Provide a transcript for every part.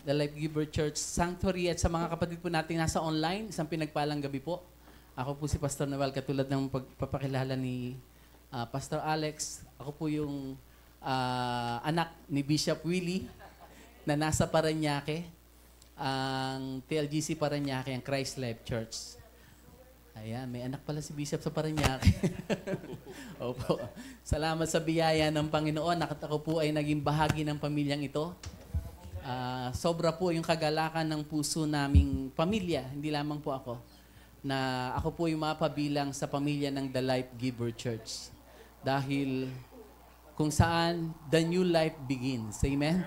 The Life Giver Church Sanctuary at sa mga kapatid po natin nasa online, isang pinagpalang gabi po. Ako po si Pastor Noel, katulad ng pagpapakilala ni Pastor Alex. Ako po yung anak ni Bishop Willie na nasa Parañaque, ang TLGC Parañaque, ang Christ Life Church. Ayan, may anak pala si Bishop sa Parañaque. Opo. Salamat sa biyaya ng Panginoon. Ako po ay naging bahagi ng pamilyang ito. Sobra po yung kagalakan ng puso naming pamilya, hindi lamang po ako, na ako po yung mapabilang sa pamilya ng The Life Giver Church. Dahil kung saan the new life begins. Amen?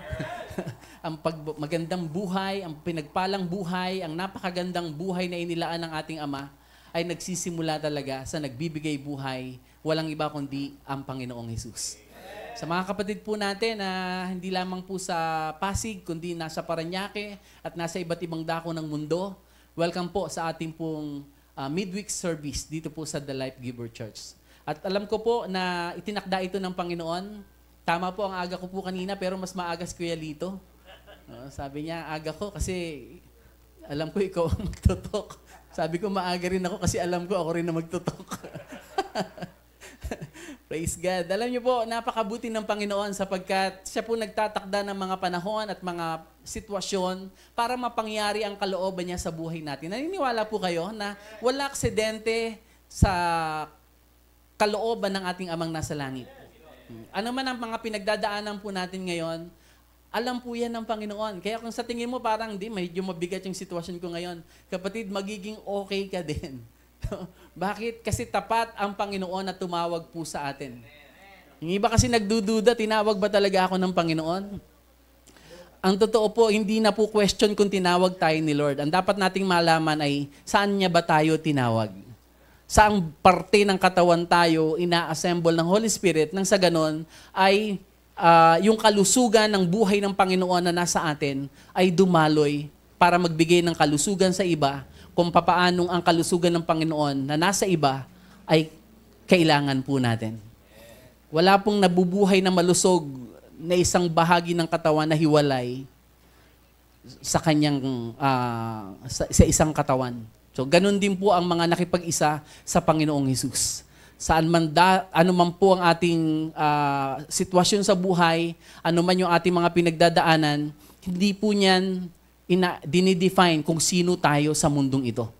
Ang magandang buhay, ang pinagpalang buhay, ang napakagandang buhay na inilaan ng ating Ama ay nagsisimula talaga sa nagbibigay buhay, walang iba kundi ang Panginoong Hesus. Sa mga kapatid po natin na hindi lamang po sa Pasig, kundi nasa Parañaque at nasa iba't ibang dako ng mundo, welcome po sa ating pong midweek service dito po sa The Life Giver Church. At alam ko po na itinakda ito ng Panginoon. Tama po ang aga ko po kanina, pero mas maaga si Kuya Lito. Sabi niya, aga ko kasi alam ko ikaw ang magtutok. Sabi ko, maaga rin ako kasi alam ko ako rin na magtutok. Praise God. Alam niyo po, napakabuti ng Panginoon sapagkat siya po nagtatakda ng mga panahon at mga sitwasyon para mapangyari ang kalooban niya sa buhay natin. Naniniwala po kayo na wala aksidente sa kalooban ng ating Amang nasa langit. Ano man ang mga pinagdadaanan po natin ngayon, alam po yan ng Panginoon. Kaya kung sa tingin mo parang medyo mabigat yung sitwasyon ko ngayon, kapatid, magiging okay ka din. Bakit? Kasi tapat ang Panginoon na tumawag po sa atin. Yung iba kasi nagdududa, tinawag ba talaga ako ng Panginoon? Ang totoo po, hindi na po question kung tinawag tayo ni Lord. Ang dapat nating malaman ay saan niya ba tayo tinawag? Saang parte ng katawan tayo ina-assemble ng Holy Spirit nang sa ganon ay yung kalusugan ng buhay ng Panginoon na nasa atin ay dumaloy para magbigay ng kalusugan sa iba kung papaanong ang kalusugan ng Panginoon na nasa iba ay kailangan po natin. Wala pong nabubuhay na malusog na isang bahagi ng katawan na hiwalay sa kanyang sa isang katawan. So ganun din po ang mga nakipag-isa sa Panginoong Hesus. Saan man ano man po ang ating sitwasyon sa buhay, ano man yung ating mga pinagdadaanan, hindi po niyan dinidefine kung sino tayo sa mundong ito.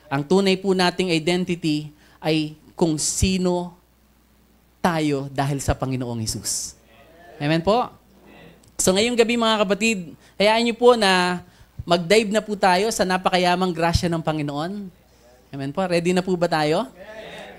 Ang tunay po nating identity ay kung sino tayo dahil sa Panginoong Hesus. Amen po? So ngayong gabi mga kapatid, hayaan niyo po na mag-dive na po tayo sa napakayamang grasya ng Panginoon. Amen po? Ready na po ba tayo?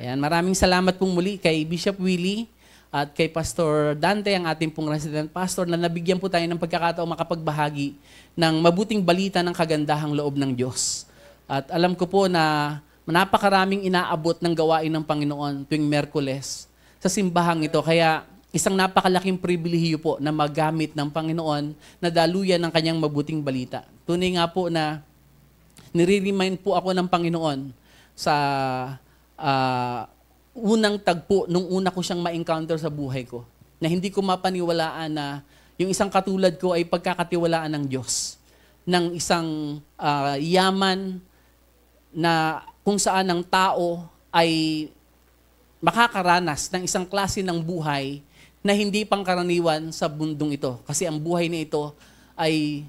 Ayan, maraming salamat pong muli kay Bishop Willie at kay Pastor Dante, ang ating pong resident pastor, na nabigyan po tayo ng pagkakataong makapagbahagi ng mabuting balita ng kagandahang loob ng Diyos. At alam ko po na napakaraming inaabot ng gawain ng Panginoon tuwing Miyerkules sa simbahang ito. Kaya isang napakalaking pribilehiyo po na magamit ng Panginoon na daluyan ng kanyang mabuting balita. Tunay nga po na nire-remind po ako ng Panginoon sa unang tagpo nung una ko siyang ma-encounter sa buhay ko, na hindi ko mapaniwalaan na yung isang katulad ko ay pagkakatiwalaan ng Diyos, ng isang yaman na kung saan ang tao ay makakaranas ng isang klase ng buhay na hindi pangkaraniwan sa mundong ito. Kasi ang buhay na ito ay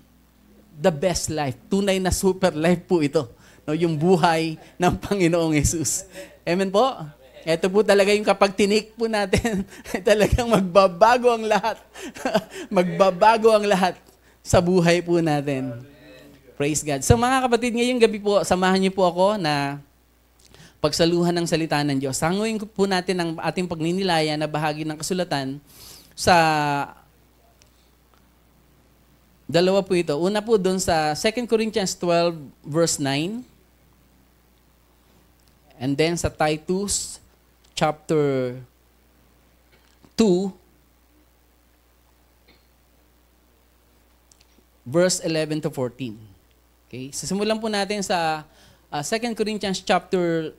the best life. Tunay na super life po ito. No, yung buhay ng Panginoong Hesus. Amen po? Ito po talaga yung kapag tinik po natin, talagang magbabago ang lahat. Magbabago ang lahat sa buhay po natin. Praise God. So mga kapatid, ngayong gabi po, samahan niyo po ako na pagsaluhan ng salita ng Diyos. Sanguin po natin ang ating pagninilaya na bahagi ng kasulatan sa dalawa po ito. Una po doon sa 2 Corinthians 12 verse 9. And then sa Titus chapter 2 verse 11 to 14. Okay? So simulan po natin sa 2 Corinthians chapter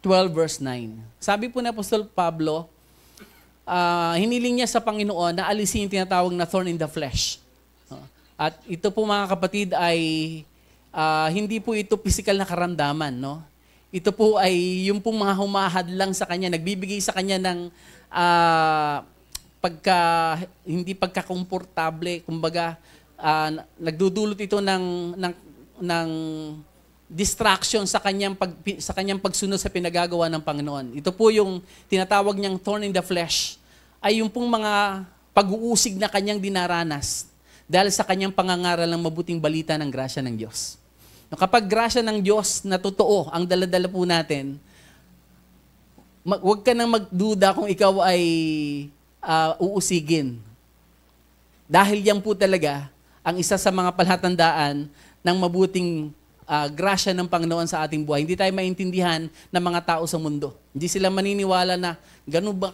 12 verse 9. Sabi po ni Apostol Pablo, hiniling niya sa Panginoon na alisin yung tinatawag na thorn in the flesh. At ito po mga kapatid ay hindi po ito physical na karamdaman, no? Ito po ay yung pong mga humahadlang sa kanya, nagbibigay sa kanya ng hindi pagkakomportable, kumbaga nagdudulot ito ng distraction sa kanyang pagsunod sa pinagagawa ng Panginoon. Ito po yung tinatawag niyang thorn in the flesh, ay yung pong mga pag-uusig na kanyang dinaranas dahil sa kanyang pangangaral ng mabuting balita ng grasya ng Diyos. Kapag grasya ng Diyos na totoo ang daladala po natin, huwag ka nang magduda kung ikaw ay uusigin. Dahil yan po talaga ang isa sa mga palatandaan ng mabuting grasya ng Panginoon sa ating buhay. Hindi tayo maintindihan ng mga tao sa mundo. Hindi sila maniniwala na ganun ba,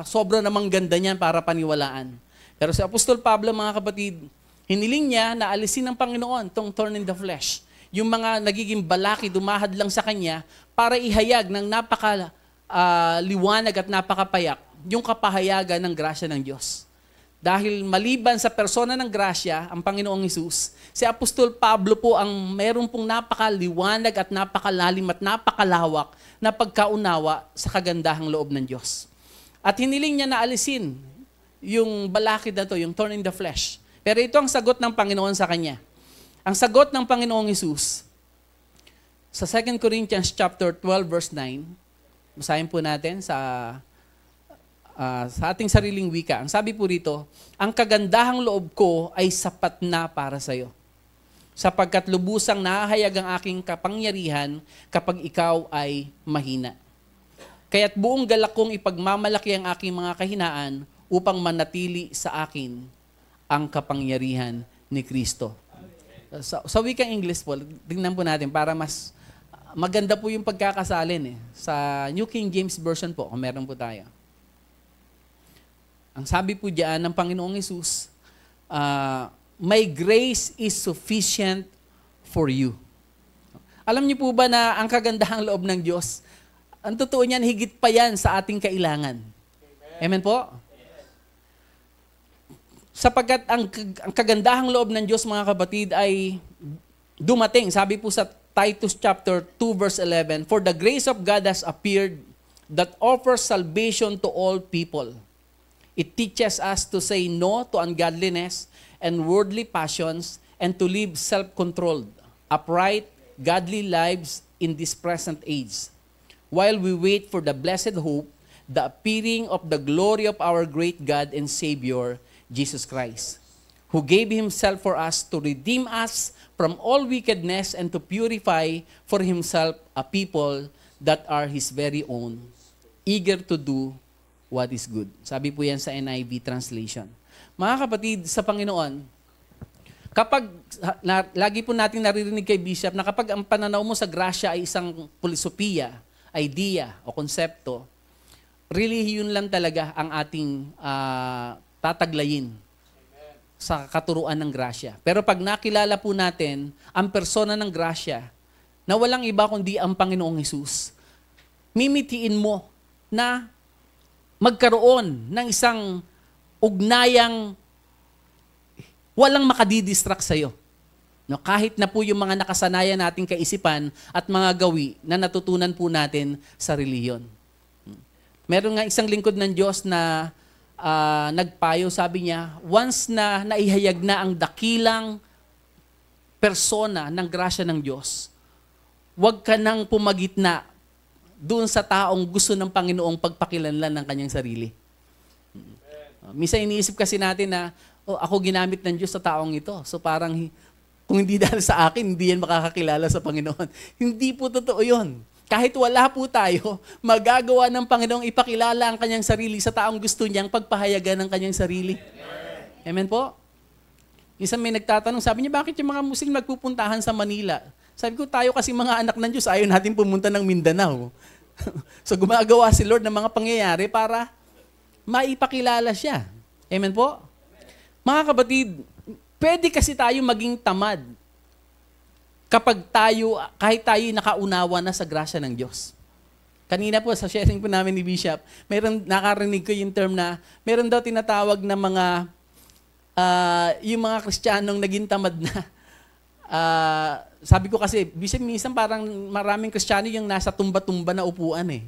sobra namang ganda niyan para paniwalaan. Pero si Apostol Pablo, mga kapatid, hiniling niya na alisin ng Panginoon tong thorn in the flesh. Yung mga nagiging balaki, dumahad lang sa kanya para ihayag ng liwanag at napakapayak yung kapahayagan ng grasya ng Diyos. Dahil maliban sa persona ng grasya, ang Panginoong Hesus, si Apostol Pablo po ang meron pong napakaliwanag at napakalalim at napakalawak na pagkaunawa sa kagandahang loob ng Diyos. At hiniling niya na alisin yung balakid na to, yung thorn in the flesh. Pero ito ang sagot ng Panginoon sa kanya. Ang sagot ng Panginoong Hesus, sa 2 Corinthians chapter 12 verse 9, basahin po natin sa ating sariling wika. Ang sabi po rito, ang kagandahang loob ko ay sapat na para sa iyo, sapagkat lubusang nahahayag ang aking kapangyarihan kapag ikaw ay mahina. Kaya't buong galak kong ipagmamalaki ang aking mga kahinaan upang manatili sa akin ang kapangyarihan ni Kristo. Sa wikang English po, tingnan po natin para mas maganda po yung pagkakasalin. Sa New King James Version po, kung meron po tayo. Ang sabi po diyan ng Panginoong Hesus, my grace is sufficient for you. Alam niyo po ba na ang kagandahang loob ng Diyos, ang totoo niyan, higit pa yan sa ating kailangan. Amen po? Sapagkat ang kagandahang loob ng Diyos, mga kapatid, ay dumating. Sabi po sa Titus chapter 2 verse 11, for the grace of God has appeared that offers salvation to all people. It teaches us to say no to ungodliness and worldly passions and to live self-controlled, upright, godly lives in this present age, while we wait for the blessed hope, the appearing of the glory of our great God and Savior, Jesus Christ, who gave himself for us to redeem us from all wickedness and to purify for himself a people that are his very own, eager to do what is good. Sabi po yan sa NIV translation. Mga kapatid, sa Panginoon, lagi po natin naririnig kay Bishop na kapag ang pananaw mo sa grasya ay isang filosofiya, idea o konsepto, really yun lang talaga ang ating tataglayin sa katuruan ng grasya. Pero pag nakilala po natin ang persona ng grasya na walang iba kundi ang Panginoong Hesus, mimitiin mo na magkaroon ng isang ugnayang walang makadidistract sa'yo. No, kahit na po yung mga nakasanayan nating kaisipan at mga gawi na natutunan po natin sa reliyon. Meron nga isang lingkod ng Diyos na nagpayo, sabi niya, once na naihayag na ang dakilang persona ng grasya ng Diyos, huwag ka nang pumagitna doon sa taong gusto ng Panginoong pagpakilanlan ng kanyang sarili. Minsan iniisip kasi natin na, ako ginamit ng Diyos sa taong ito. So parang, kung hindi dahil sa akin, hindi yan makakakilala sa Panginoon. Hindi po totoo yun. Kahit wala po tayo, magagawa ng Panginoong ipakilala ang kanyang sarili sa taong gusto niyang pagpahayagan ng kanyang sarili. Amen po? Isang may nagtatanong, sabi niya, bakit yung mga Muslim nagpupuntahan sa Manila? Sabi ko, tayo kasi mga anak ng Diyos, ayaw natin pumunta ng Mindanao. So gumagawa si Lord ng mga pangyayari para maipakilala siya. Amen po? Mga kapatid, pwede kasi tayo maging tamad kapag kahit tayo nakaunawa na sa grasya ng Diyos. Kanina po, sa sharing po namin ni Bishop, nakarinig ko yung term na, meron daw tinatawag na mga yung mga Kristiyanong naging tamad na. Sabi ko kasi, minsan parang maraming Kristiyano yung nasa tumba-tumba na upuan eh.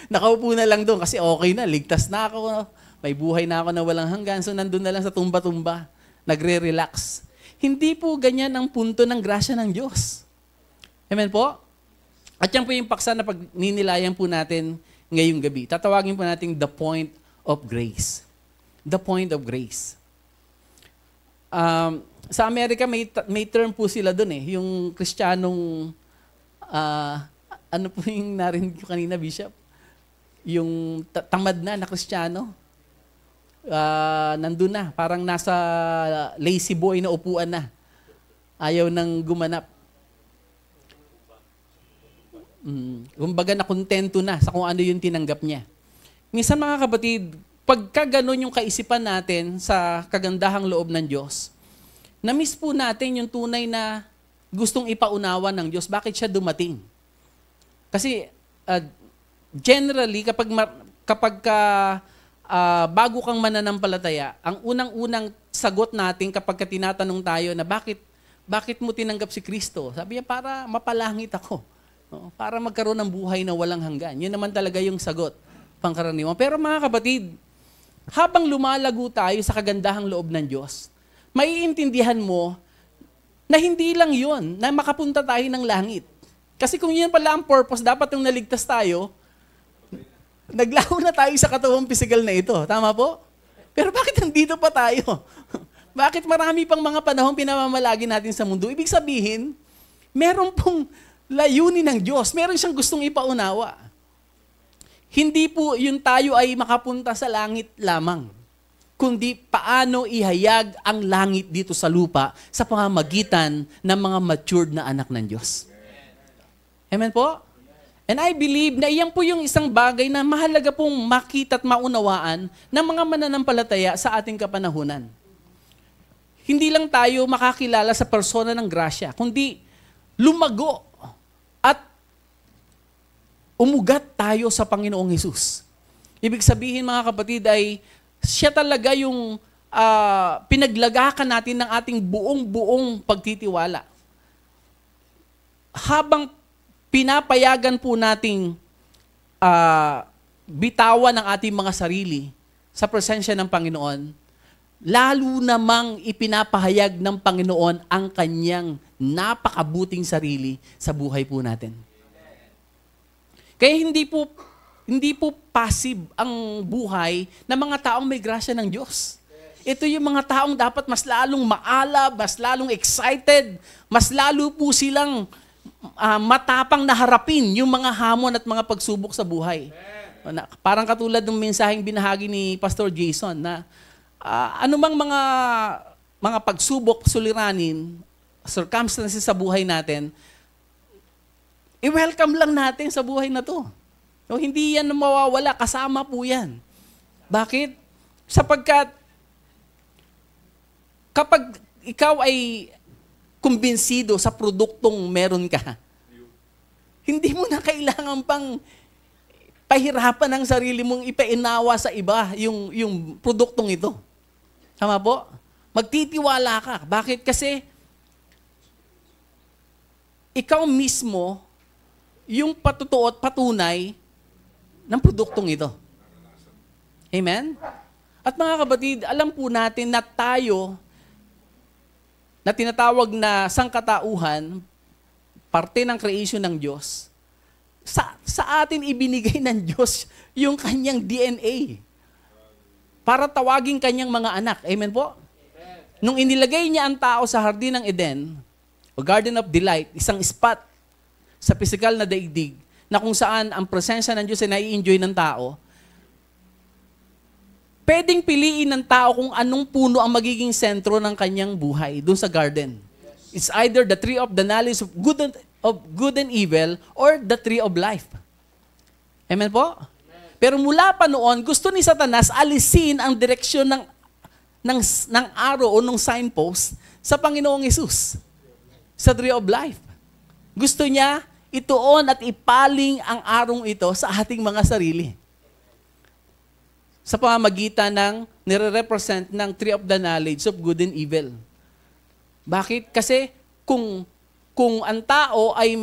Nakaupo na lang doon kasi okay na, ligtas na ako, may buhay na ako na walang hanggan, so nandun na lang sa tumba-tumba, nagre-relax. Hindi po ganyan ang punto ng grasya ng Diyos. Amen po? At yan po yung paksa na pagninilayan po natin ngayong gabi. Tatawagin po natin the point of grace. The point of grace. Sa Amerika, may term po sila doon eh. Yung Kristiyanong, ano po yung narinig ko kanina, Bishop? Yung tamad na Kristiyano. Nandun na. Parang nasa lazy boy na upuan na. Ayaw nang gumanap. Kumbaga na kontento na sa kung ano yung tinanggap niya. Minsan mga kapatid, pagka ganun yung kaisipan natin sa kagandahang loob ng Diyos, na-miss po natin yung tunay na gustong ipaunawa ng Diyos. Bakit siya dumating? Kasi generally, kapag bago kang mananampalataya, ang unang-unang sagot natin kapag tinatanong tayo na bakit mo tinanggap si Kristo? Sabi niya, para mapalangit ako. No? Para magkaroon ng buhay na walang hanggan. Yun naman talaga yung sagot, pangkaraniwan. Pero mga kapatid, habang lumalago tayo sa kagandahang loob ng Diyos, maiintindihan mo na hindi lang yun, na makapunta tayo ng langit. Kasi kung yun pala ang purpose, dapat yung naligtas tayo, naglaho na tayo sa katawang pisikal na ito. Tama po? Pero bakit nandito pa tayo? Bakit marami pang mga panahon pinamamalagi natin sa mundo? Ibig sabihin, meron pong layunin ng Diyos. Meron siyang gustong ipaunawa. Hindi po yung tayo ay makapunta sa langit lamang, kundi paano ihayag ang langit dito sa lupa sa pamamagitan ng mga matured na anak ng Diyos. Amen po? And I believe na iyan po yung isang bagay na mahalaga pong makita at maunawaan ng mga mananampalataya sa ating kapanahunan. Hindi lang tayo makakilala sa persona ng grasya, kundi lumago at umugat tayo sa Panginoong Hesus. Ibig sabihin mga kapatid ay siya talaga yung pinaglagakan natin ng ating buong pagtitiwala. Habang pinapayagan po nating bitawan ang ating mga sarili sa presensya ng Panginoon, lalo namang ipinapahayag ng Panginoon ang kanyang napakabuting sarili sa buhay po natin. Kaya hindi po passive ang buhay ng mga taong may grasya ng Diyos. Ito yung mga taong dapat mas lalong maalab, mas lalong excited, mas lalo po silang matapang na harapin yung mga hamon at mga pagsubok sa buhay. Parang katulad ng mensaheng binahagi ni Pastor Jason na anumang mga pagsubok, suliranin, circumstances sa buhay natin, i-welcome lang natin sa buhay na to. No, hindi yan mawawala, kasama po yan. Bakit? Sapagkat kapag ikaw ay kumbinsido sa produktong meron ka, hindi mo na kailangan pang pahirapan ang sarili mong ipainawa sa iba yung produktong ito. Tama po? Magtitiwala ka. Bakit? Kasi ikaw mismo yung patotoo at patunay ng produktong ito. Amen? At mga kapatid, alam po natin na tayo na tinatawag na sangkatauhan, parte ng creation ng Diyos, sa atin ibinigay ng Diyos yung kanyang DNA para tawagin kanyang mga anak. Amen po? Amen. Nung inilagay niya ang tao sa Hardin ng Eden, o Garden of Delight, isang spot sa pisikal na daigdig na kung saan ang presensya ng Diyos ay nai-enjoy ng tao, pwedeng piliin ng tao kung anong puno ang magiging sentro ng kanyang buhay doon sa garden. It's either the tree of the knowledge of good and evil or the tree of life. Amen po? Pero mula pa noon, gusto ni Satanas alisin ang direksyon ng arrow o ng signpost sa Panginoong Hesus, sa tree of life. Gusto niya ituon at ipaling ang arong ito sa ating mga sarili. sa pamamagitan ng nire-represent ng tree of the knowledge of good and evil. Bakit? Kasi kung ang tao ay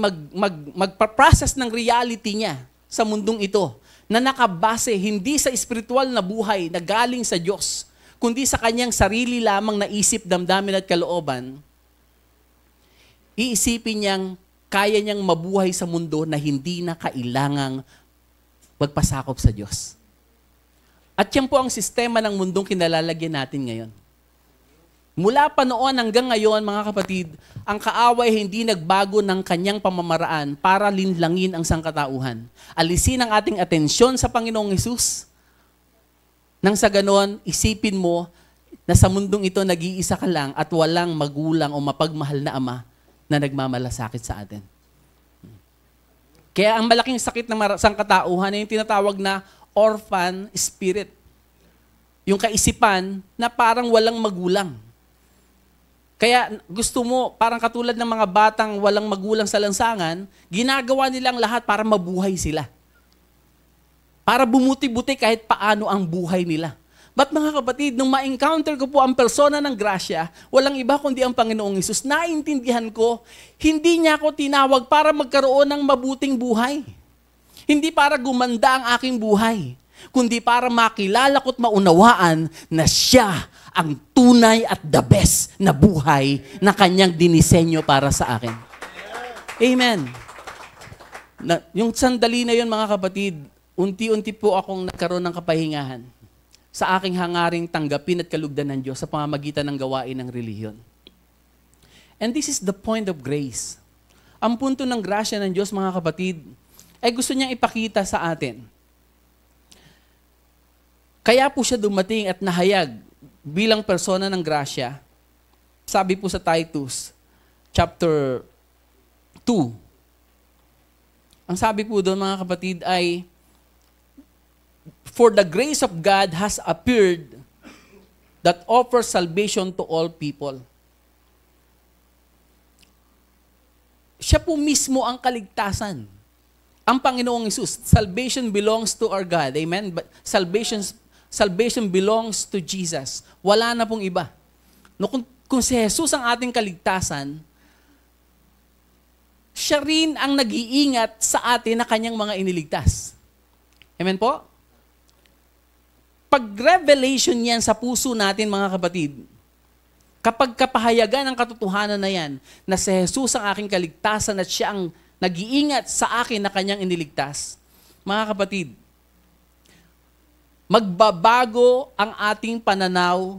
magpa-process ng reality niya sa mundong ito, na nakabase hindi sa espiritual na buhay na galing sa Diyos, kundi sa kanyang sarili lamang na isip, damdamin at kalooban, iisipin niyang kaya niyang mabuhay sa mundo na hindi na kailangang magpasakop sa Diyos. At yan po ang sistema ng mundong kinalalagyan natin ngayon. Mula pa noon hanggang ngayon, mga kapatid, ang kaaway hindi nagbago ng kanyang pamamaraan para linlangin ang sangkatauhan. Alisin ang ating atensyon sa Panginoong Hesus. Nang sa ganon, isipin mo na sa mundong ito nag-iisa ka lang at walang magulang o mapagmahal na ama na nagmamalasakit sa atin. Kaya ang malaking sakit ng sangkatauhan ay yung tinatawag na orphan spirit. Yung kaisipan na parang walang magulang. Kaya gusto mo, parang katulad ng mga batang walang magulang sa lansangan, ginagawa nilang lahat para mabuhay sila. Para bumuti-buti kahit paano ang buhay nila. But mga kapatid, nung ma-encounter ko po ang persona ng grasya, walang iba kundi ang Panginoong Hesus, naintindihan ko, hindi niya ako tinawag para magkaroon ng mabuting buhay. Hindi para gumanda ang aking buhay, kundi para makilala ko't maunawaan na siya ang tunay at the best na buhay na kanyang dinisenyo para sa akin. Amen. Yung sandali na yun, mga kapatid, unti-unti po akong nagkaroon ng kapahingahan sa aking hangaring tanggapin at kalugdan ng Diyos sa pamamagitan ng gawain ng relihiyon. And this is the point of grace. Ang punto ng grasya ng Diyos, mga kapatid, ay gusto niyang ipakita sa atin. Kaya po siya dumating at nahayag bilang persona ng grasya. Sabi po sa Titus, chapter 2. Ang sabi po doon, mga kapatid, ay, for the grace of God has appeared that offers salvation to all people. Siya po mismo ang kaligtasan. Ang Panginoong Hesus, salvation belongs to our God. Amen? But salvation belongs to Jesus. Wala na pong iba. No, kung si Jesus ang ating kaligtasan, siya rin ang nag-iingat sa atin na kanyang mga iniligtas. Amen po? Pag-revelation yan sa puso natin, mga kapatid, kapag kapahayagan ng katotohanan na yan, na si Jesus ang aking kaligtasan at siya ang nag-iingat sa akin na kanyang iniligtas, mga kapatid, magbabago ang ating pananaw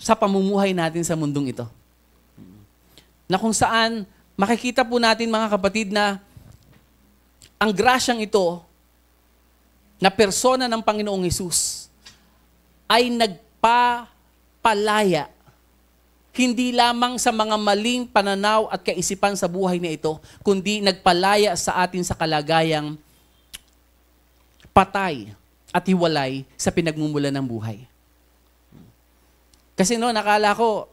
sa pamumuhay natin sa mundong ito. Na kung saan, makikita po natin, mga kapatid, na ang grasyang ito, na persona ng Panginoong Hesus, ay nagpapalaya hindi lamang sa mga maling pananaw at kaisipan sa buhay na ito, kundi nagpalaya sa atin sa kalagayang patay at hiwalay sa pinagmumulan ng buhay. Kasi nakala ko,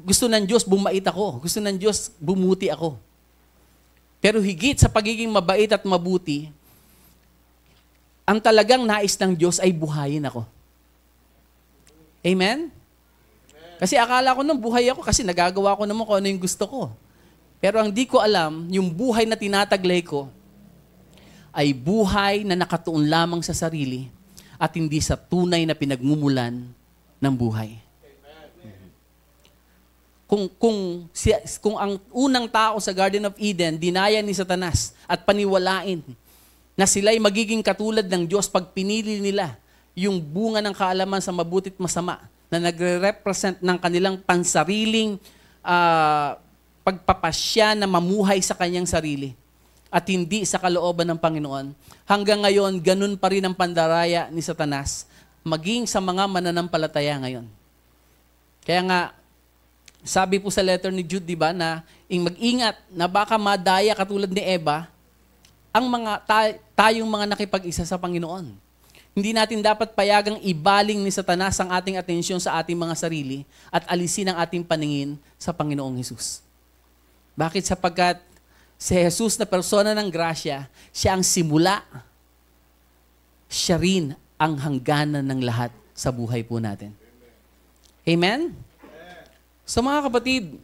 gusto ng Diyos bumait ako. Gusto ng Diyos bumuti ako. Pero higit sa pagiging mabait at mabuti, ang talagang nais ng Diyos ay buhayin ako. Amen? Kasi akala ko nung buhay ako kasi nagagawa ko naman kung ano yung gusto ko. Pero ang di ko alam, yung buhay na tinataglay ko ay buhay na nakatuon lamang sa sarili at hindi sa tunay na pinagmumulan ng buhay. Kung ang unang tao sa Garden of Eden, dinaya ni Satanas at paniwalain na sila'y magiging katulad ng Diyos pag pinili nila yung bunga ng kaalaman sa mabuti at masama, na nagre-represent ng kanilang pansariling pagpapasya na mamuhay sa kanyang sarili at hindi sa kalooban ng Panginoon. Hanggang ngayon, ganun pa rin ang pandaraya ni Satanas, maging sa mga mananampalataya ngayon. Kaya nga, sabi po sa letter ni Jude, diba, na mag-ingat na baka madaya katulad ni Eva, ang tayong mga nakipag-isa sa Panginoon. Hindi natin dapat payagang ibaling ni Satanas ang ating atensyon sa ating mga sarili at alisin ang ating paningin sa Panginoong Hesus. Bakit? Sapagkat si Jesus na persona ng grasya, siya ang simula, siya rin ang hangganan ng lahat sa buhay po natin. Amen? So mga kapatid,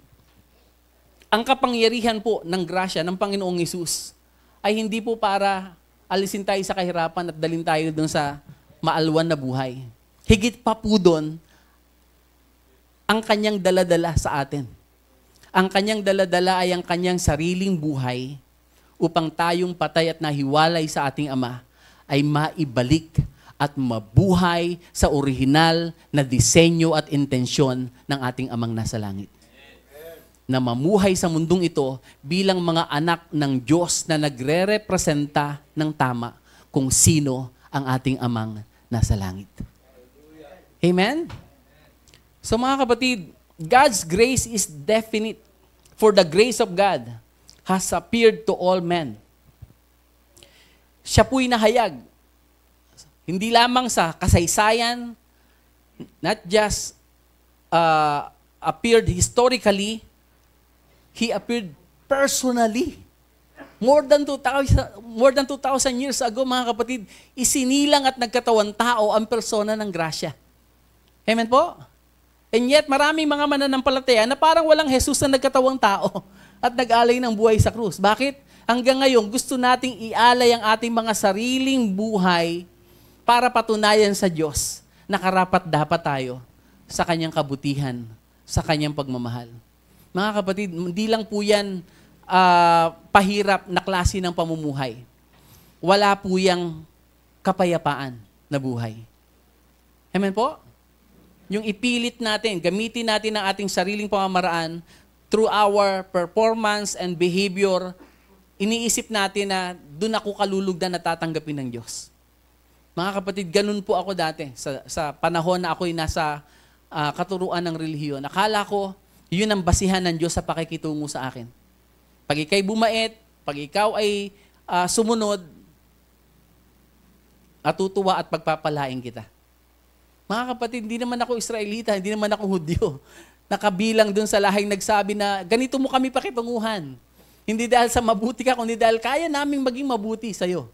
ang kapangyarihan po ng grasya ng Panginoong Hesus ay hindi po para alisin tayo sa kahirapan at dalhin tayo doon sa maalwan na buhay. Higit pa po doon, ang kanyang daladala sa atin. Ang kanyang daladala ay ang kanyang sariling buhay upang tayong patay at nahiwalay sa ating Ama ay maibalik at mabuhay sa orihinal na disenyo at intensyon ng ating Amang nasa langit. Na mamuhay sa mundong ito bilang mga anak ng Diyos na nagre-representa ng tama kung sino ang ating Amang nasa langit. Amen? So mga kapatid, God's grace is definite. For the grace of God has appeared to all men. Siya po'y nahayag. Hindi lamang sa kasaysayan, not just appeared historically, He appeared personally. More than 2,000 years ago, mga kapatid, isinilang at nagkatawan tao ang persona ng grasya. Amen po? And yet, maraming mga mananampalataya na parang walang Jesus na nagkatawang tao at nag-alay ng buhay sa krus. Bakit? Hanggang ngayon, gusto nating ialay ang ating mga sariling buhay para patunayan sa Diyos na karapat-dapat tayo sa Kanyang kabutihan, sa Kanyang pagmamahal. Mga kapatid, hindi lang po yan pahirap na klase ng pamumuhay. Wala po yang kapayapaan na buhay. Amen po? Yung ipilit natin, gamitin natin ang ating sariling pamamaraan through our performance and behavior, iniisip natin na doon ako kalulugdan na tatanggapin ng Diyos. Mga kapatid, ganun po ako dati sa panahon na ako'y nasa katuruan ng relihiyon. Akala ko, yun ang basihan ng Diyos sa pakikitungo sa akin. Pag ikaw'y bumait, pag ikaw ay sumunod, atutuwa at pagpapalain kita. Mga kapatid, hindi naman ako Israelita, hindi naman ako Hudyo. Nakabilang dun sa lahing nagsabi na ganito mo kami pakitunguhan. Hindi dahil sa mabuti ka, kundi dahil kaya naming maging mabuti sa'yo.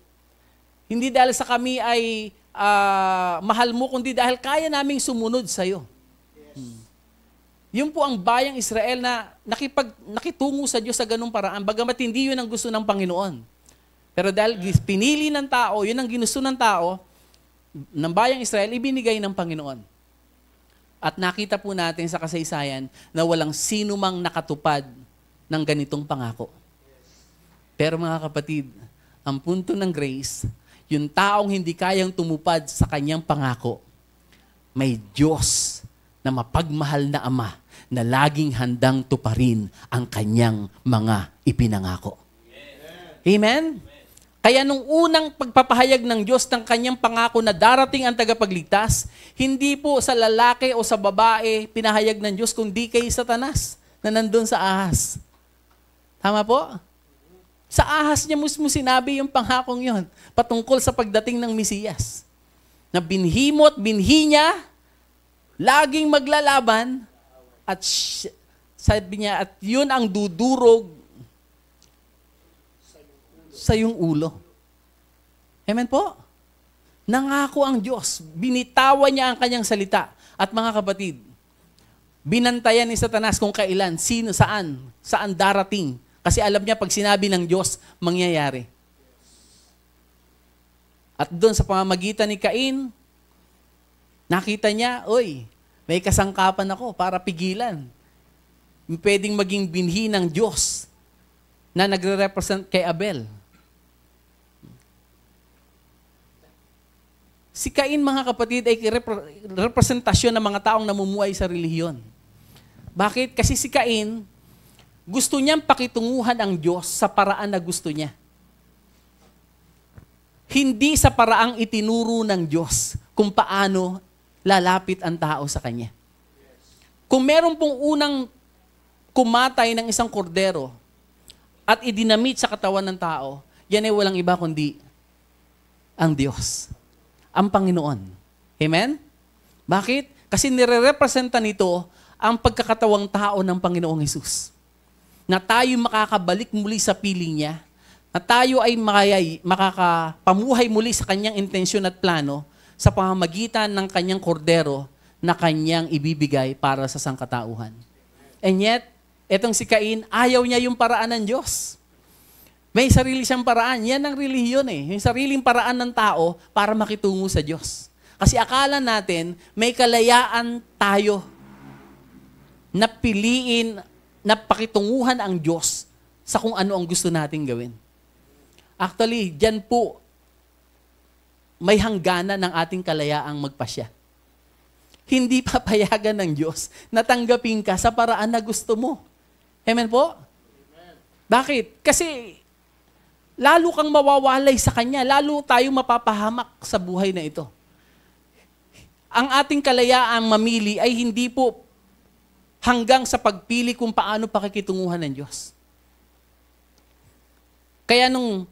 Hindi dahil sa kami ay mahal mo, kundi dahil kaya naming sumunod sa'yo. Yun po ang bayang Israel na nakitungo sa Diyos sa ganung paraan, bagamat hindi yun ang gusto ng Panginoon. Pero dahil pinili ng tao, yun ang ginusto ng tao, ng bayang Israel, ibinigay ng Panginoon. At nakita po natin sa kasaysayan na walang sino mang nakatupad ng ganitong pangako. Pero mga kapatid, ang punto ng grace, yung taong hindi kayang tumupad sa kanyang pangako, may Diyos na mapagmahal na Ama na laging handang tuparin ang kanyang mga ipinangako. Amen? Kaya nung unang pagpapahayag ng Diyos ng kanyang pangako na darating ang tagapagligtas, hindi po sa lalaki o sa babae pinahayag ng Diyos, kundi kay Satanas na nandun sa ahas. Tama po? Sa ahas niya mismo sinabi yung pangakong yon patungkol sa pagdating ng Mesiyas. Na binhi niya, laging maglalaban, at sabi niya, at yun ang dudurog sa iyong ulo. Amen po? Nangako ang Diyos. Binitawan niya ang kanyang salita. At mga kapatid, binantayan ni Satanas kung kailan, sino, saan darating. Kasi alam niya, pag sinabi ng Diyos, mangyayari. At doon sa pamamagitan ni Cain, nakita niya, may kasangkapan ako para pigilan. Pwedeng maging binhi ng Diyos na nagre-represent kay Abel. Si Cain, mga kapatid, ay representasyon ng mga taong namumuhay sa relihiyon. Bakit? Kasi si Cain, gusto niyang pakitunguhan ang Diyos sa paraan na gusto niya. Hindi sa paraang itinuro ng Diyos kung paano lalapit ang tao sa Kanya. Kung meron pong unang kumatay ng isang kordero at idinamit sa katawan ng tao, yan ay walang iba kundi ang Diyos, ang Panginoon. Amen? Bakit? Kasi nire-representa nito ang pagkakatawang tao ng Panginoong Hesus. Na tayo makakabalik muli sa piling niya, na tayo ay makakapamuhay muli sa kanyang intensyon at plano, sa pamamagitan ng kanyang kordero na kanyang ibibigay para sa sangkatauhan. And yet, etong si Cain, ayaw niya yung paraan ng Diyos. May sarili siyang paraan. Yan ang relihiyon eh. Yung sariling paraan ng tao para makitungo sa Diyos. Kasi akala natin, may kalayaan tayo na piliin, na pakitunguhan ang Diyos sa kung ano ang gusto nating gawin. Actually, dyan po, may hangganan ng ating kalayaang magpasya. Hindi papayagan ng Diyos na tanggapin ka sa paraan na gusto mo. Amen po? Amen. Bakit? Kasi lalo kang mawawalay sa Kanya, lalo tayong mapapahamak sa buhay na ito. Ang ating kalayaang mamili ay hindi po hanggang sa pagpili kung paano pakikitunguhan ng Diyos. Kaya nung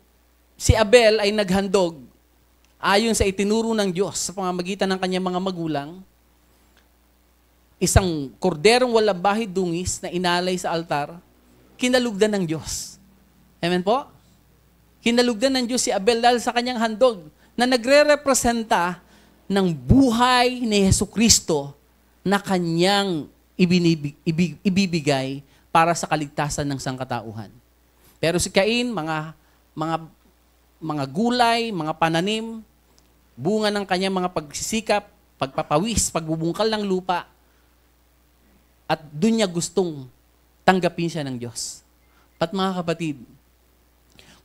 si Abel ay naghandog, ayon sa itinuro ng Diyos sa pamamagitan ng kanyang mga magulang, isang korderong walang bahid dungis na inalay sa altar, kinalugdan ng Diyos. Amen po? Kinalugdan ng Diyos si Abel dahil sa kanyang handog na nagre-representa ng buhay ni Jesucristo na kanyang ibibigay para sa kaligtasan ng sangkatauhan. Pero si Cain, mga gulay, mga pananim, bunga ng kanyang mga pagsisikap, pagpapawis, pagbubungkal ng lupa, at doon niya gustong tanggapin siya ng Diyos. At mga kapatid,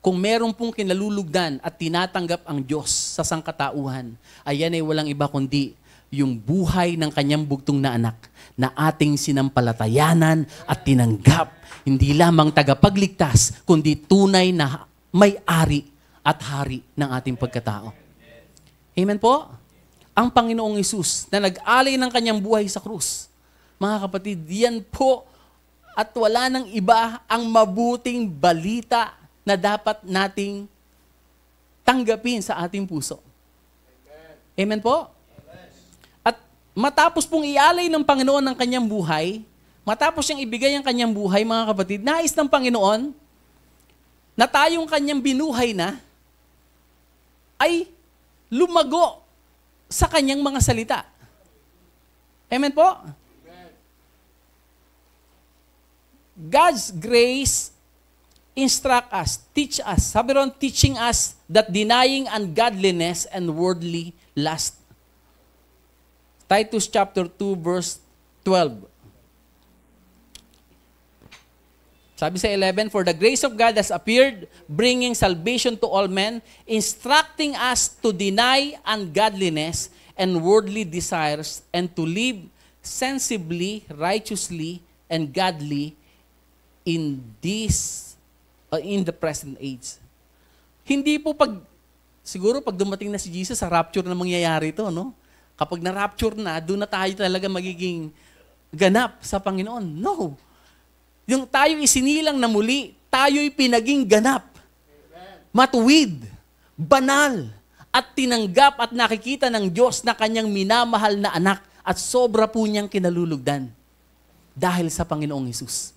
kung meron pong kinalulugdan at tinatanggap ang Diyos sa sangkatauhan, ayan ay walang iba kundi yung buhay ng kanyang bugtong na anak na ating sinampalatayanan at tinanggap. Hindi lamang tagapagligtas, kundi tunay na may-ari at hari ng ating pagkatao. Amen po? Ang Panginoong Hesus na nag-alay ng kanyang buhay sa krus. Mga kapatid, yan po at wala nang iba ang mabuting balita na dapat nating tanggapin sa ating puso. Amen po? At matapos pong ialay ng Panginoon ng kanyang buhay, matapos siyang ibigay ang kanyang buhay, mga kapatid, nais ng Panginoon na tayong kanyang binuhay na ay lumago sa kanyang mga salita. Amen po? God's grace instruct us, teach us. Sabi ron, teaching us that denying ungodliness and worldly lust. Titus chapter 2 verse 12. Sabi sa 11, for the grace of God has appeared, bringing salvation to all men, instructing us to deny ungodliness and worldly desires, and to live sensibly, righteously, and godly in the present age. Hindi po siguro pag dumating na si Jesus, sa rapture na mangyayari ito, no? Kapag na-rapture na, doon na tayo talaga magiging ganap sa Panginoon. No. Yung tayo isinilang na muli, tayo'y pinaging ganap. Matuwid, banal, at tinanggap at nakikita ng Diyos na kanyang minamahal na anak at sobra po niyang kinalulugdan dahil sa Panginoong Hesus.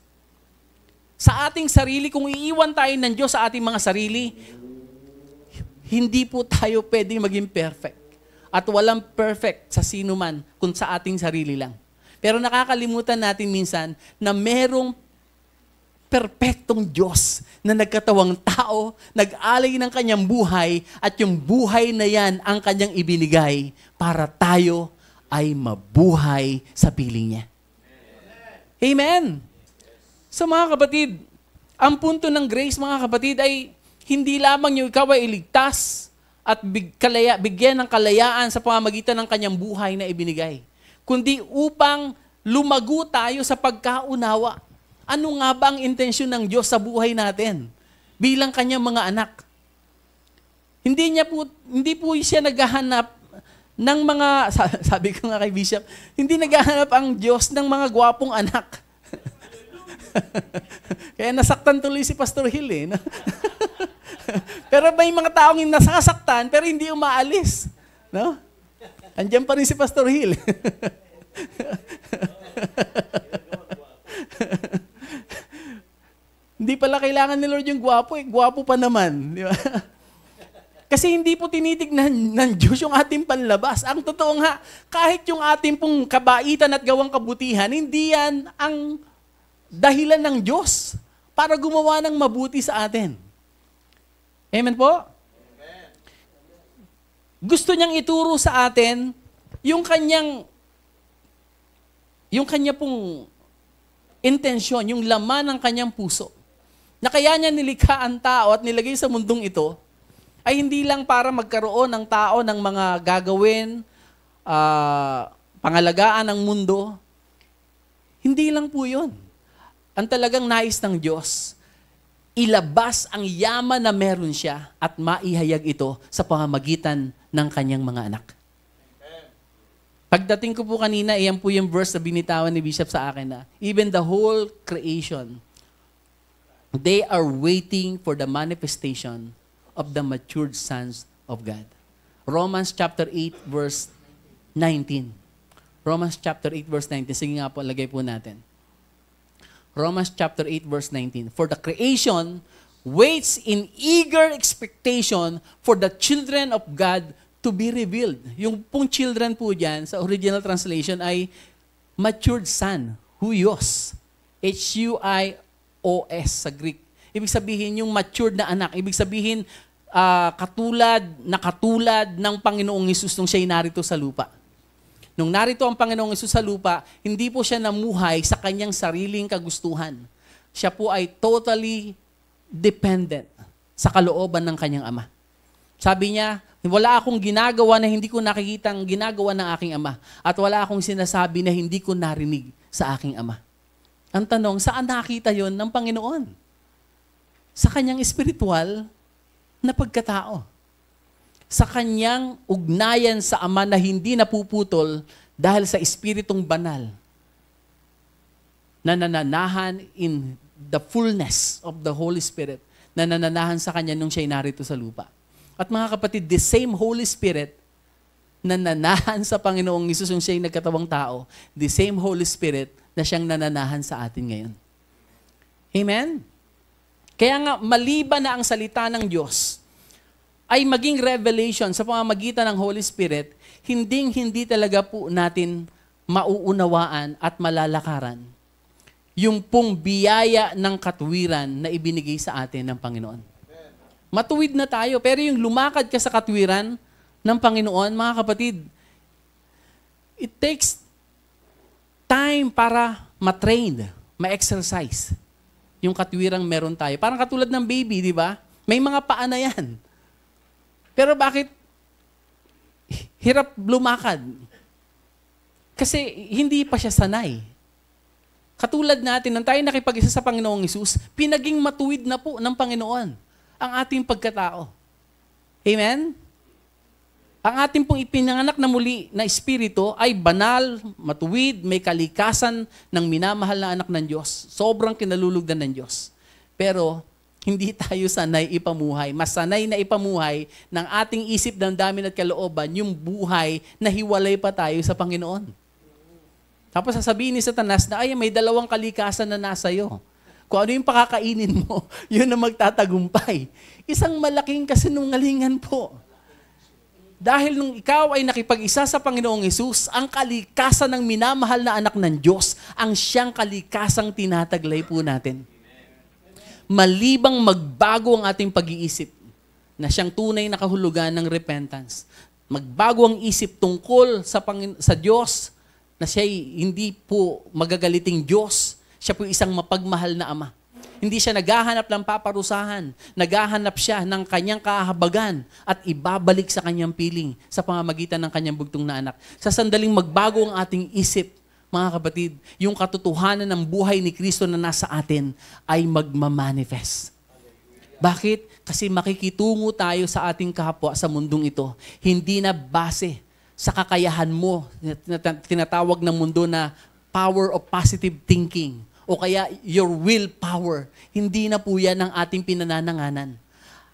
Sa ating sarili, kung iiwan tayo ng Diyos sa ating mga sarili, hindi po tayo pwedeng maging perfect. At walang perfect sa sino man, kung sa ating sarili lang. Pero nakakalimutan natin minsan na merong perpektong Diyos na nagkatawang tao, nag-alay ng kanyang buhay, at yung buhay na yan ang kanyang ibinigay para tayo ay mabuhay sa piling niya. Amen! So mga kapatid, ang punto ng grace, mga kapatid, ay hindi lamang yung ikaw ay iligtas at bigyan ng kalayaan sa pamamagitan ng kanyang buhay na ibinigay, kundi upang lumago tayo sa pagkaunawa. Ano nga ba ang intensyon ng Diyos sa buhay natin bilang kanyang mga anak? Hindi po siya naghahanap ng mga, sabi ko nga kay Bishop, hindi naghahanap ang Diyos ng mga gwapong anak. Kaya nasaktan tuloy si Pastor Hill eh. No? Pero may mga taong nasasaktan pero hindi umaalis. No? Andiyan pa rin si Pastor Hill. Hindi pala kailangan ni Lord yung gwapo eh. Gwapo pa naman. Di ba? Kasi hindi po tinitignan ng Diyos yung ating panlabas. Ang totoo nga, kahit yung ating pong kabaitan at gawang kabutihan, hindi yan ang dahilan ng Diyos para gumawa ng mabuti sa atin. Amen po? Amen. Gusto niyang ituro sa atin yung kanya pong intensyon, yung laman ng kanyang puso. Na kaya niya nilikha ang tao at nilagay sa mundong ito, ay hindi lang para magkaroon ng tao ng mga gagawin, pangalagaan ng mundo. Hindi lang po yun. Ang talagang nais ng Diyos, ilabas ang yaman na meron siya at maihayag ito sa pamamagitan ng kanyang mga anak. Pagdating ko po kanina, iyan po yung verse na binitawan ni Bishop sa akin na, even the whole creation, they are waiting for the manifestation of the matured sons of God. Romans chapter 8 verse 19. Romans chapter 8 verse 19. Sige nga po, lagay po natin. Romans chapter 8 verse 19. For the creation waits in eager expectation for the children of God to be revealed. Yung pong children po dyan, sa original translation ay matured son, huios. H-U-I-O-S sa Greek. Ibig sabihin yung matured na anak. Ibig sabihin katulad ng Panginoong Hesus nung siya'y narito sa lupa. Nung narito ang Panginoong Hesus sa lupa, hindi po siya namuhay sa kanyang sariling kagustuhan. Siya po ay totally dependent sa kalooban ng kanyang ama. Sabi niya, wala akong ginagawa na hindi ko nakikitang ginagawa ng aking ama. At wala akong sinasabi na hindi ko narinig sa aking ama. Ang tanong, saan nakita yon ng Panginoon? Sa kanyang espiritual na pagkatao. Sa kanyang ugnayan sa Ama na hindi napuputol dahil sa Espiritong Banal na nananahan in the fullness of the Holy Spirit na nananahan sa kanya nung siya'y narito sa lupa. At mga kapatid, the same Holy Spirit na nananahan sa Panginoong Hesus nung siya'y nagkatawang tao, the same Holy Spirit na siyang nananahan sa atin ngayon. Amen? Kaya nga, maliban na ang salita ng Diyos ay maging revelation sa pamamagitan ng Holy Spirit, hindi talaga po natin mauunawaan at malalakaran yung pong biyaya ng katuwiran na ibinigay sa atin ng Panginoon. Matuwid na tayo, pero yung lumakad ka sa katuwiran ng Panginoon, mga kapatid, it takes time para matrain, ma-exercise yung katwirang meron tayo. Parang katulad ng baby, di ba? May mga paa na yan. Pero bakit hirap lumakad? Kasi hindi pa siya sanay. Katulad natin, nang tayo nakipag-isa sa Panginoong Hesus, pinaging matuwid na po ng Panginoon ang ating pagkatao. Amen? Ang ating pong ipinanganak na muli na espiritu ay banal, matuwid, may kalikasan ng minamahal na anak ng Diyos. Sobrang kinalulugdan ng Diyos. Pero hindi tayo sanay ipamuhay. Mas sanay na ipamuhay ng ating isip, damdamin at kalooban yung buhay na hiwalay pa tayo sa Panginoon. Tapos sasabihin ni Satanas na, ay, may dalawang kalikasan na nasa iyo. Kung ano yung pakakainin mo, yun ang magtatagumpay. Isang malaking kasinungalingan po. Dahil nung ikaw ay nakipag-isa sa Panginoong Hesus, ang kalikasan ng minamahal na anak ng Diyos, ang siyang kalikasang tinataglay po natin. Malibang magbago ang ating pag-iisip na siyang tunay na kahulugan ng repentance. Magbago ang isip tungkol sa Diyos na siya hindi po magagaliting Diyos. Siya po isang mapagmahal na Ama. Hindi siya naghahanap ng paparusahan. Naghahanap siya ng kanyang kahabagan at ibabalik sa kanyang piling sa pamamagitan ng kanyang bugtong na anak. Sa sandaling magbago ang ating isip, mga kapatid, yung katotohanan ng buhay ni Kristo na nasa atin ay magmamanifest. Bakit? Kasi makikitungo tayo sa ating kapwa sa mundong ito. Hindi na base sa kakayahan mo, tinatawag ng mundo na power of positive thinking o kaya your willpower. Hindi na po yan ang ating pinanananganan.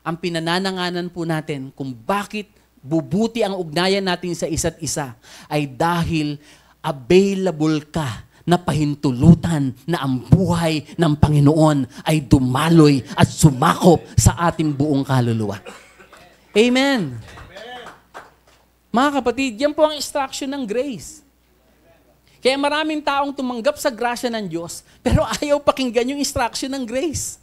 Ang pinanananganan po natin kung bakit bubuti ang ugnayan natin sa isa't isa ay dahil available ka na pahintulutan na ang buhay ng Panginoon ay dumaloy at sumakop sa ating buong kaluluwa. Amen. Mga kapatid, yan po ang instruction ng grace. Kaya maraming taong tumanggap sa grasya ng Diyos, pero ayaw pakinggan yung instruction ng grace.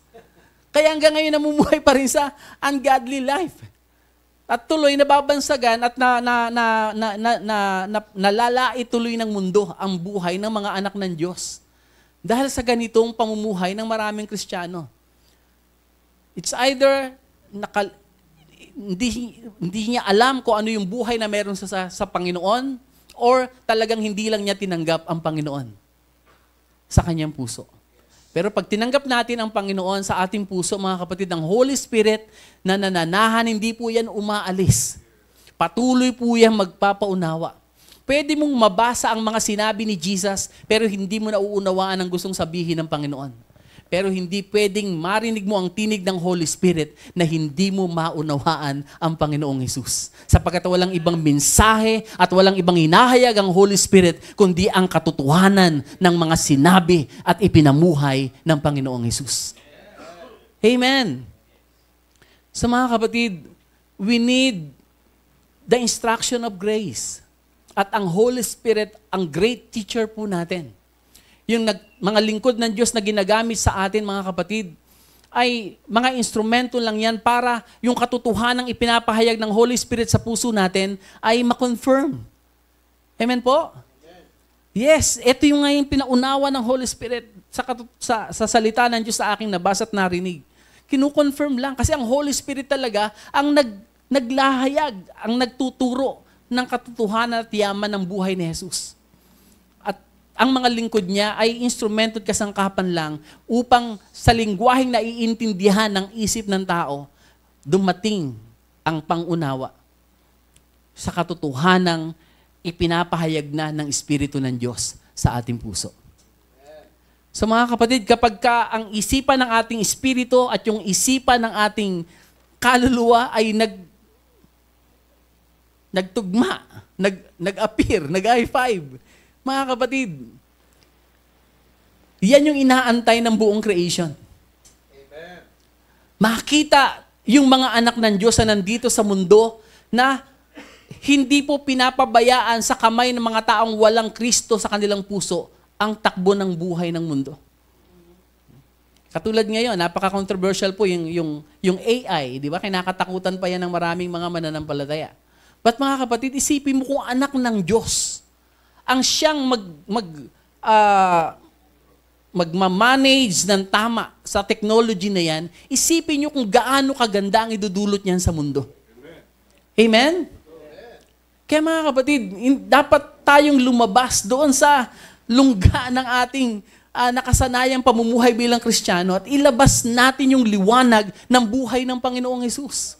Kaya hanggang ngayon namumuhay pa rin sa ungodly life. At tuloy nababansagan at nalalait tuloy ng mundo ang buhay ng mga anak ng Diyos. Dahil sa ganitong pamumuhay ng maraming Kristiyano. It's either hindi niya alam kung ano yung buhay na meron sa Panginoon or talagang hindi lang niya tinanggap ang Panginoon sa kanyang puso. Pero pag tinanggap natin ang Panginoon sa ating puso, mga kapatid, ang Holy Spirit na nananahan, hindi po yan umaalis. Patuloy po yan magpapaunawa. Pwede mong mabasa ang mga sinabi ni Jesus, pero hindi mo nauunawaan ang gustong sabihin ng Panginoon. Pero hindi pwedeng marinig mo ang tinig ng Holy Spirit na hindi mo maunawaan ang Panginoong Hesus. Sapagkat walang ibang mensahe at walang ibang hinahayag ang Holy Spirit kundi ang katotohanan ng mga sinabi at ipinamuhay ng Panginoong Hesus. Amen. So mga kapatid, we need the instruction of grace. At ang Holy Spirit, ang great teacher po natin. Yung mga lingkod ng Diyos na ginagamit sa atin, mga kapatid, ay mga instrumento lang yan para yung katotohanang ipinapahayag ng Holy Spirit sa puso natin ay ma-confirm. Amen po? Yes, ito yung ngayon pinaunawa ng Holy Spirit sa salita ng Diyos sa aking nabasa at narinig. Kinu-confirm lang kasi ang Holy Spirit talaga ang naglahayag, ang nagtuturo ng katotohanan at yaman ng buhay ni Jesus. Ang mga lingkod niya ay instrumento at kasangkapan lang upang sa lingwaheng naiintindihan ng isip ng tao, dumating ang pangunawa sa katotohanang ipinapahayag na ng Espiritu ng Diyos sa ating puso. So mga kapatid, kapag ang isipan ng ating espiritu at yung isipan ng ating kaluluwa ay nagtugma, nag-appear, nag-high five, mga kapatid, yan yung inaantay ng buong creation. Amen. Makita yung mga anak ng Diyos na nandito sa mundo na hindi po pinapabayaan sa kamay ng mga taong walang Kristo sa kanilang puso ang takbo ng buhay ng mundo. Katulad ngayon, napaka-controversial po yung AI, di ba? Kinakatakutan pa yan ng maraming mga mananampalataya. But mga kapatid, isipin mo kung anak ng Diyos ang siyang magmamanage ng tama sa technology na yan, isipin nyo kung gaano kaganda ang idudulot niyan sa mundo. Amen? Kaya mga kapatid, dapat tayong lumabas doon sa lungga ng ating nakasanayang pamumuhay bilang Kristiyano at ilabas natin yung liwanag ng buhay ng Panginoong Hesus.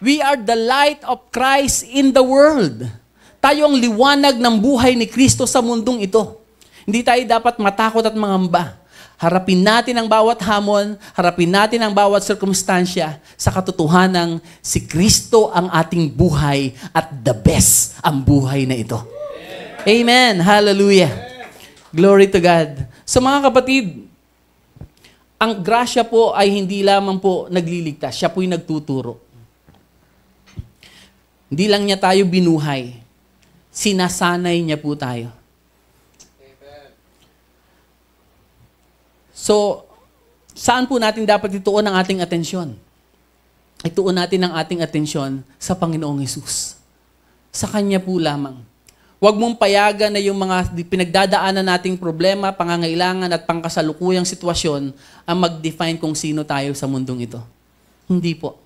We are the light of Christ in the world. Tayo ang liwanag ng buhay ni Kristo sa mundong ito. Hindi tayo dapat matakot at mangamba. Harapin natin ang bawat hamon, harapin natin ang bawat sirkumstansya sa katotohanang si Kristo ang ating buhay at the best ang buhay na ito. Amen. Hallelujah. Glory to God. So mga kapatid, ang grasya po ay hindi lamang po nagliligtas. Siya po'y nagtuturo. Hindi lang niya tayo binuhay. Sinasanay niya po tayo. Amen. So, saan po natin dapat ituon ang ating atensyon? Ituon natin ang ating atensyon sa Panginoong Hesus. Sa Kanya po lamang. Huwag mong payagan na yung mga pinagdadaanan nating problema, pangangailangan at pangkasalukuyang sitwasyon ang mag-define kung sino tayo sa mundong ito. Hindi po.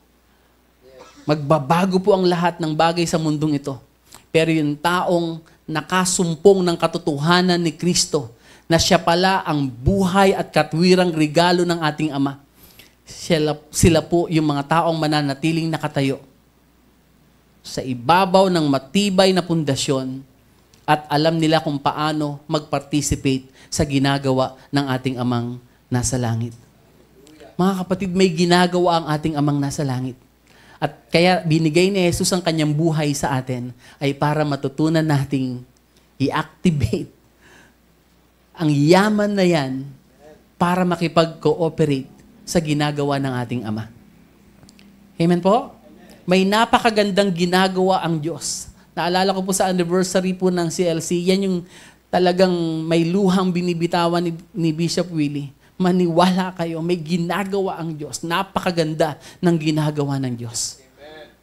Magbabago po ang lahat ng bagay sa mundong ito. Pero yung taong nakasumpong ng katotohanan ni Kristo, na siya pala ang buhay at katwirang regalo ng ating Ama, sila po yung mga taong mananatiling nakatayo sa ibabaw ng matibay na pundasyon at alam nila kung paano mag-participate sa ginagawa ng ating Amang nasa langit. Mga kapatid, may ginagawa ang ating Amang nasa langit. At kaya binigay ni Jesus ang kanyang buhay sa atin ay para matutunan nating i-activate ang yaman na yan para makipag-cooperate sa ginagawa ng ating Ama. Amen po? May napakagandang ginagawa ang Diyos. Naalala ko po sa anniversary po ng CLC, yan yung talagang may luhang binibitawan ni Bishop Willie. Maniwala kayo, may ginagawa ang Diyos. Napakaganda ng ginagawa ng Diyos.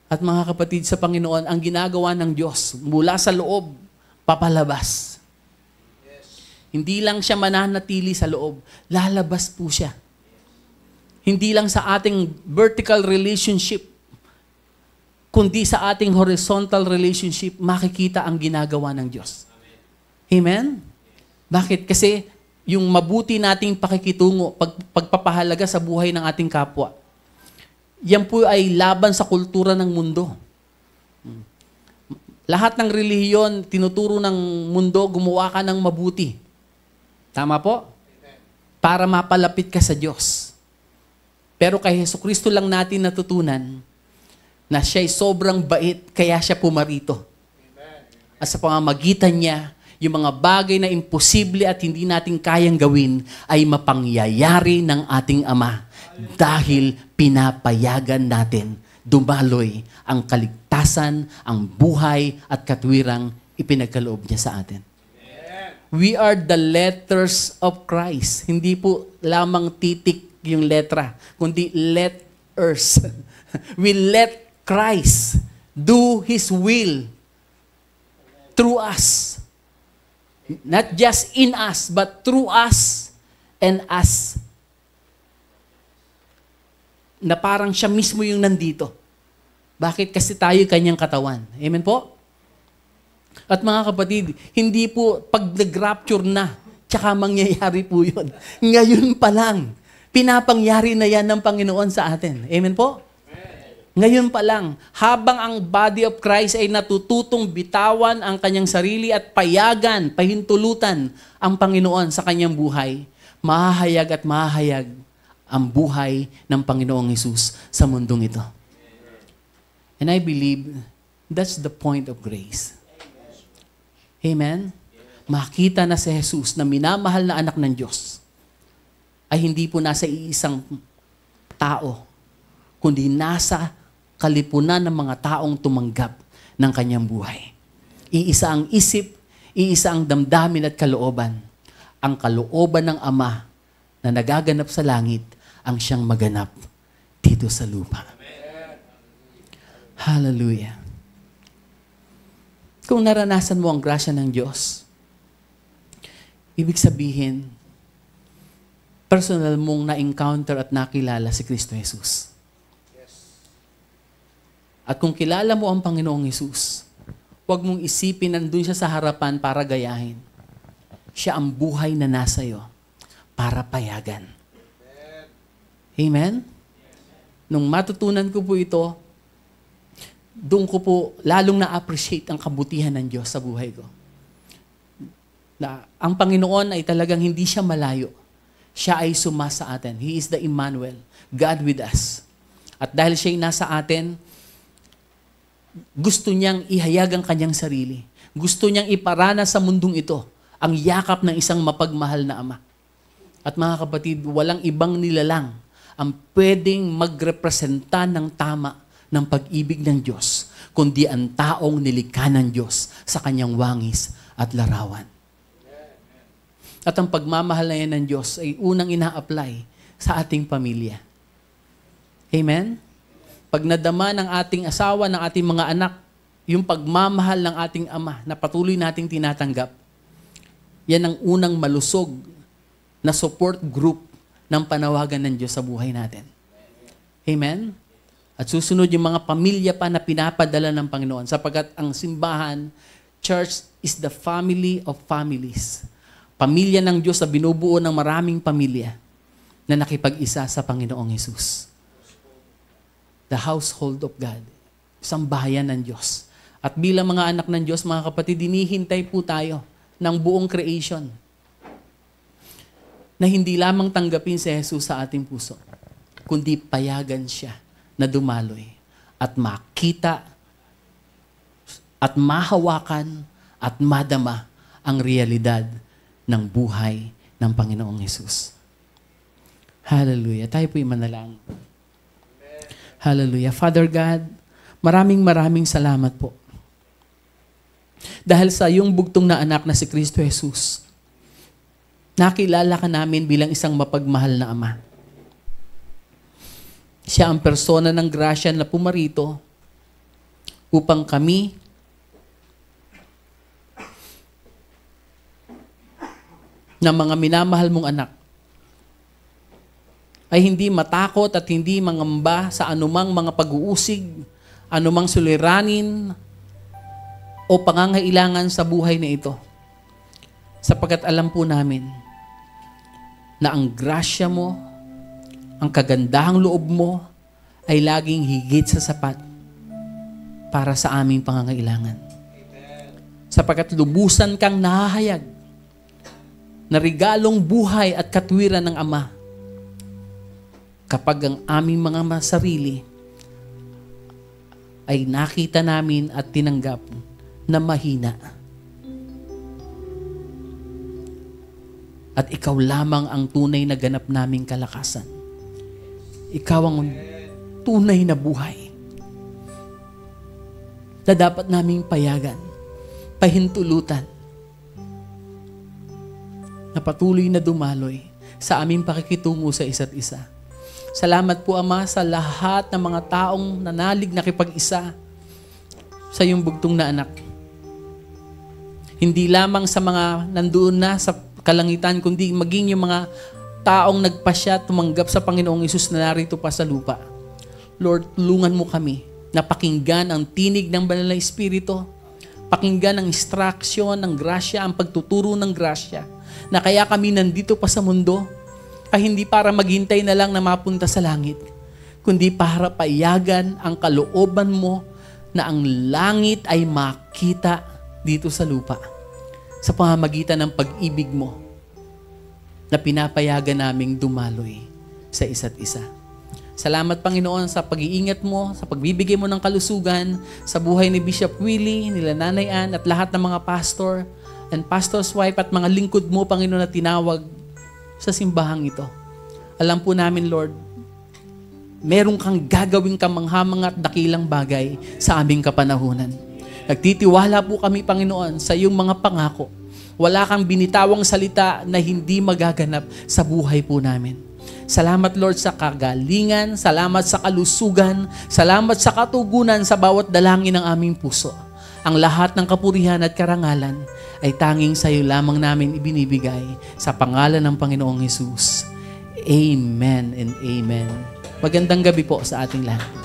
At mga kapatid sa Panginoon, ang ginagawa ng Diyos mula sa loob, papalabas. Hindi lang siya mananatili sa loob, lalabas po siya. Hindi lang sa ating vertical relationship, kundi sa ating horizontal relationship, makikita ang ginagawa ng Diyos. Amen? Bakit? Kasi yung mabuti nating pakikitungo, pagpapahalaga sa buhay ng ating kapwa, yan po ay laban sa kultura ng mundo. Lahat ng relihiyon, tinuturo ng mundo, gumawa ka ng mabuti. Tama po? Para mapalapit ka sa Diyos. Pero kay Jesucristo lang natin natutunan na siya'y sobrang bait, kaya siya pumarito. At sa pamamagitan niya, yung mga bagay na imposible at hindi natin kayang gawin ay mapangyayari ng ating Ama dahil pinapayagan natin dumaloy ang kaligtasan, ang buhay at katwirang ipinagkaloob niya sa atin. We are the letters of Christ. Hindi po lamang titik yung letra, kundi letters. We let Christ do His will through us. Not just in us, but through us and us. Na parang siya mismo yung nandito. Bakit? Kasi tayo kanyang katawan. Amen po? At mga kapatid, hindi po pag nag-rapture na, tsaka mangyayari po yun. Ngayon pa lang, pinapangyari na yan ng Panginoon sa atin. Amen po? Ngayon pa lang, habang ang body of Christ ay natututong bitawan ang kanyang sarili at payagan, pahintulutan ang Panginoon sa kanyang buhay, mahahayag at mahahayag ang buhay ng Panginoong Hesus sa mundong ito. And I believe that's the point of grace. Amen? Makita na si Jesus na minamahal na anak ng Diyos ay hindi po nasa iisang tao, kundi nasa kalipunan ng mga taong tumanggap ng kanyang buhay. Iisa ang isip, iisa ang damdamin at kalooban. Ang kalooban ng Ama na nagaganap sa langit ang siyang maganap dito sa lupa. Hallelujah. Kung naranasan mo ang grasya ng Diyos, ibig sabihin, personal mong na-encounter at nakilala si Kristo Jesus. At kung kilala mo ang Panginoong Hesus, huwag mong isipin nandun siya sa harapan para gayahin. Siya ang buhay na nasa iyo para payagan. Amen? Nung matutunan ko po ito, doon ko po lalong na-appreciate ang kabutihan ng Diyos sa buhay ko. Na ang Panginoon ay talagang hindi siya malayo. Siya ay sumasa atin. He is the Emmanuel, God with us. At dahil siya ay nasa atin, gusto niyang ihayag ang kanyang sarili. Gusto niyang iparana sa mundong ito ang yakap ng isang mapagmahal na Ama. At mga kapatid, walang ibang nilalang ang pwedeng magrepresenta ng tama ng pag-ibig ng Diyos, kundi ang taong nilikha ng Diyos sa kanyang wangis at larawan. At ang pagmamahal na yan ng Diyos ay unang ina-apply sa ating pamilya. Amen? Pag nadama ng ating asawa, ng ating mga anak, yung pagmamahal ng ating Ama na patuloy nating tinatanggap, yan ang unang malusog na support group ng panawagan ng Diyos sa buhay natin. Amen? At susunod yung mga pamilya pa na pinapadala ng Panginoon sapagkat ang simbahan, church is the family of families. Pamilya ng Diyos na binubuo ng maraming pamilya na nakipag-isa sa Panginoong Hesus. The household of God. Isang bahayan ng Diyos. At bilang mga anak ng Diyos, mga kapatid, hinihintay po tayo ng buong creation na hindi lamang tanggapin si Jesus sa ating puso, kundi payagan siya na dumaloy at makita at mahawakan at madama ang realidad ng buhay ng Panginoong Hesus. Hallelujah. Tayo po'y manalangin. Hallelujah. Father God, Maraming salamat po. Dahil sa iyong bugtong na anak na si Kristo Jesus, nakilala ka namin bilang isang mapagmahal na Ama. Siya ang persona ng grasya na pumarito upang kami na mga minamahal mong anak ay hindi matakot at hindi mangamba sa anumang mga pag-uusig, anumang suliranin o pangangailangan sa buhay na ito. Sapagkat alam po namin na ang grasya mo, ang kagandahang loob mo ay laging higit sa sapat para sa aming pangangailangan. Sapagkat lubusan kang nahahayag na regalong buhay at katwiran ng Ama kapag ang aming mga sarili ay nakita namin at tinanggap na mahina. At ikaw lamang ang tunay na ganap naming kalakasan. Ikaw ang tunay na buhay na dapat naming payagan, pahintulutan, na patuloy na dumaloy sa aming pakikitungo sa isa't isa. Salamat po, Ama, sa lahat ng mga taong nanalig na kipag-isa sa iyong bugtong na anak. Hindi lamang sa mga nandoon na sa kalangitan, kundi maging yung mga taong nagpasya at tumanggap sa Panginoong Hesus na narito pa sa lupa. Lord, tulungan mo kami na pakinggan ang tinig ng Banal na Espiritu, pakinggan ang instruction ng grasya, ang pagtuturo ng grasya, na kaya kami nandito pa sa mundo, ay hindi para maghintay na lang na mapunta sa langit, kundi para payagan ang kalooban mo na ang langit ay makita dito sa lupa sa pamamagitan ng pag-ibig mo na pinapayagan naming dumaloy sa isa't isa. Salamat, Panginoon, sa pag-iingat mo, sa pagbibigay mo ng kalusugan sa buhay ni Bishop Willie, nila Nanay Ann, at lahat ng mga pastor and pastor's wife at mga lingkod mo, Panginoon, na tinawag sa simbahang ito. Alam po namin, Lord, meron kang gagawing kamanghamang at dakilang bagay sa aming kapanahunan. Nagtitiwala po kami, Panginoon, sa iyong mga pangako. Wala kang binitawang salita na hindi magaganap sa buhay po namin. Salamat, Lord, sa kagalingan, salamat sa kalusugan, salamat sa katugunan sa bawat dalangin ng aming puso. Ang lahat ng kapurihan at karangalan ay tanging sa iyo lamang namin ibinibigay sa pangalan ng Panginoong Hesus. Amen and amen. Magandang gabi po sa ating lahat.